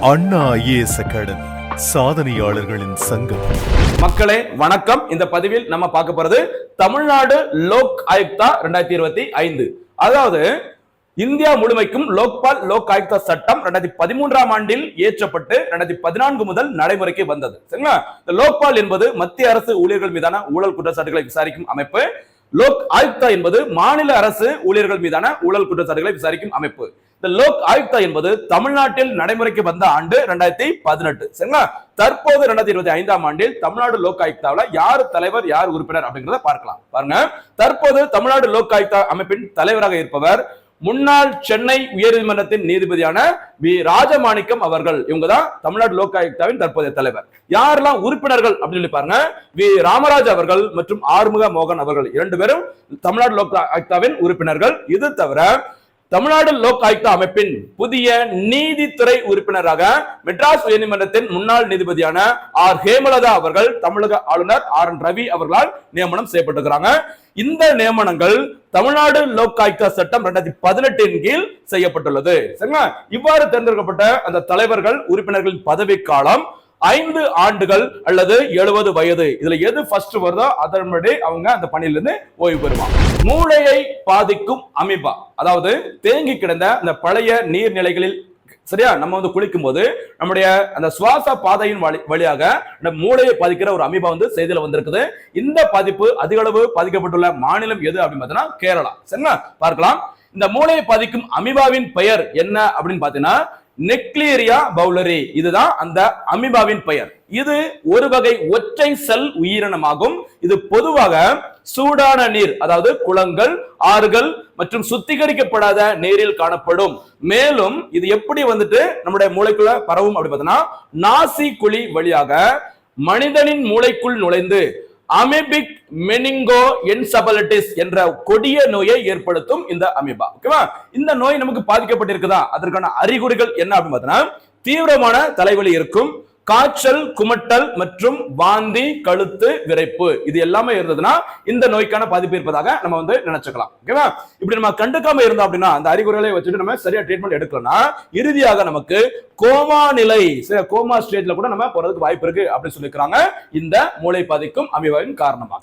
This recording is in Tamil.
அண்ணா IAS அகாடமி சாதனையாளர்களின் சங்கம். மக்களே வணக்கம். இந்த பதிவில் நம்ம பார்க்க போறது தமிழ்நாடு லோக் ஆயுக்தா 2025. அதாவது இந்தியா முழுமைக்கும் லோக்பால் லோக் ஆயுக்தா சட்டம் 2013ஆம் ஆண்டில் இயற்றப்பட்டு 2014 முதல் நடைமுறைக்கு வந்தது. சரிங்களா? இந்த லோக்பால் என்பது மத்திய அரசு ஊழியர்கள் மீதான ஊழல் குற்றச்சாட்டுகளை விசாரிக்கும் அமைப்பு. லோக் ஆயுக்தா என்பது மாநில அரசு ஊழியர்கள் மீதான ஊழல் குற்றச்சாட்டுகளை விசாரிக்கும் அமைப்பு. இந்த லோக் ஆயுக்தா என்பது தமிழ்நாட்டில் நடைமுறைக்கு வந்த ஆண்டு 2018. சரிங்களா? தற்போது 2025ஆம் ஆண்டில் தமிழ்நாடு லோக் ஆயுக்தாவில் யார் தலைவர் யார் உறுப்பினர் அப்படிங்கிறத பார்க்கலாம். பாருங்க, தற்போது தமிழ்நாடு லோக் ஆயுக்தா அமைப்பின் தலைவராக இருப்பவர் முன்னாள் சென்னை உயர்நீதிமன்றத்தின் நீதிபதியான வி ராஜமாணிக்கம் அவர்கள். இவங்க தான் தமிழ்நாடு லோக் ஆயுக்தாவின் தற்போதைய தலைவர். யாரெல்லாம் உறுப்பினர்கள் அப்படின்னு சொல்லி பாருங்க, வி ராமராஜ் அவர்கள் மற்றும் ஆறுமுக மோகன் அவர்கள் 2 பேரும் தமிழ்நாடு லோக் ஆயுக்தாவின் உறுப்பினர்கள். இது தவிர தமிழ்நாடு லோக் ஆயுக்தா அமைப்பின் புதிய நீதித்துறை உறுப்பினராக மெட்ராஸ் உயர்நீதிமன்றத்தின் முன்னாள் நீதிபதியான ஆர் ஹேமலதா அவர்கள் தமிழக ஆளுநர் RN ரவி அவர்களால் நியமனம் செய்யப்பட்டிருக்கிறாங்க. இந்த நியமனங்கள் தமிழ்நாடு லோக் ஆயுக்தா சட்டம் 2018 கீழ் செய்யப்பட்டுள்ளது. சரிங்களா? இவ்வாறு தேர்ந்தெடுக்கப்பட்ட அந்த தலைவர்கள் உறுப்பினர்களின் பதவி காலம் 5 ஆண்டுகள் அல்லது 70 வயது. இதுல எது ஃபர்ஸ்ட் வருதோ அதன்படி அவங்க அந்த பணியிலிருந்து ஓய்வு பெறுவாங்க. மூளையை பாதிக்கும் அமீபா, அதாவது தேங்கி கிடந்த அந்த பழைய நீர்நிலைகளில் சரியா நம்ம வந்து குளிக்கும் போது நம்முடைய அந்த சுவாச பாதையின் வழியாக இந்த மூளையை பாதிக்கிற ஒரு அமீபா வந்து செய்தியில வந்திருக்குது. இந்த பாதிப்பு அதிக அளவு பாதிக்கப்பட்டுள்ள மாநிலம் எது அப்படின்னு பார்த்தீங்கன்னா கேரளா. சரிங்களா? பார்க்கலாம். இந்த மூளையை பாதிக்கும் அமீபாவின் பெயர் என்ன அப்படின்னு பாத்தீங்கன்னா நெக்லீரியா பவுலரி. இதுதான் அந்த அமீபாவின் பெயர். இது ஒரு வகை ஒற்றை செல் உயிரினமாகும். இது பொதுவாக சூடான நீர், அதாவது குளங்கள், ஆறுகள் மற்றும் சுத்திகரிக்கப்படாத நீரில் காணப்படும். மேலும் இது எப்படி வந்துட்டு நம்முடைய மூளைக்குள்ள பரவும் அப்படி பார்த்தீங்கன்னா நாசி குழி வழியாக மனிதனின் மூளைக்குள் நுழைந்து அமீபிக் மெனிங்கோ என்செபலைட்டிஸ் என்ற கொடிய நோயை ஏற்படுத்தும் இந்த அமீபா. ஓகேவா? இந்த நோய் நமக்கு பாதிக்கப்பட்டிருக்குதா? அதற்கான அறிகுறிகள் என்ன அப்படின்னு பார்த்தீங்கன்னா தீவிரமான தலைவலி இருக்கும், காய்ச்சல், குமட்டல் மற்றும் வாந்தி, கழுத்து, விரைப்பு, இது எல்லாமே இருந்ததுன்னா இந்த நோய்க்கான பாதிப்பு இருப்பதாக நம்ம வந்து நினைச்சுக்கலாம். ஓகேவா? இப்படி நம்ம கண்டுக்காம இருந்தோம் அப்படின்னா அந்த அறிகுறிகளை வச்சுட்டு நம்ம சரியா ட்ரீட்மெண்ட் எடுக்கலன்னா இறுதியாக நமக்கு கோமா நிலை, கோமா ஸ்டேஜ்ல கூட நம்ம போறதுக்கு வாய்ப்பு இருக்கு அப்படின்னு சொல்லிக்கிறாங்க இந்த மூளை பாதிக்கும் அமீபாவின் காரணமாக.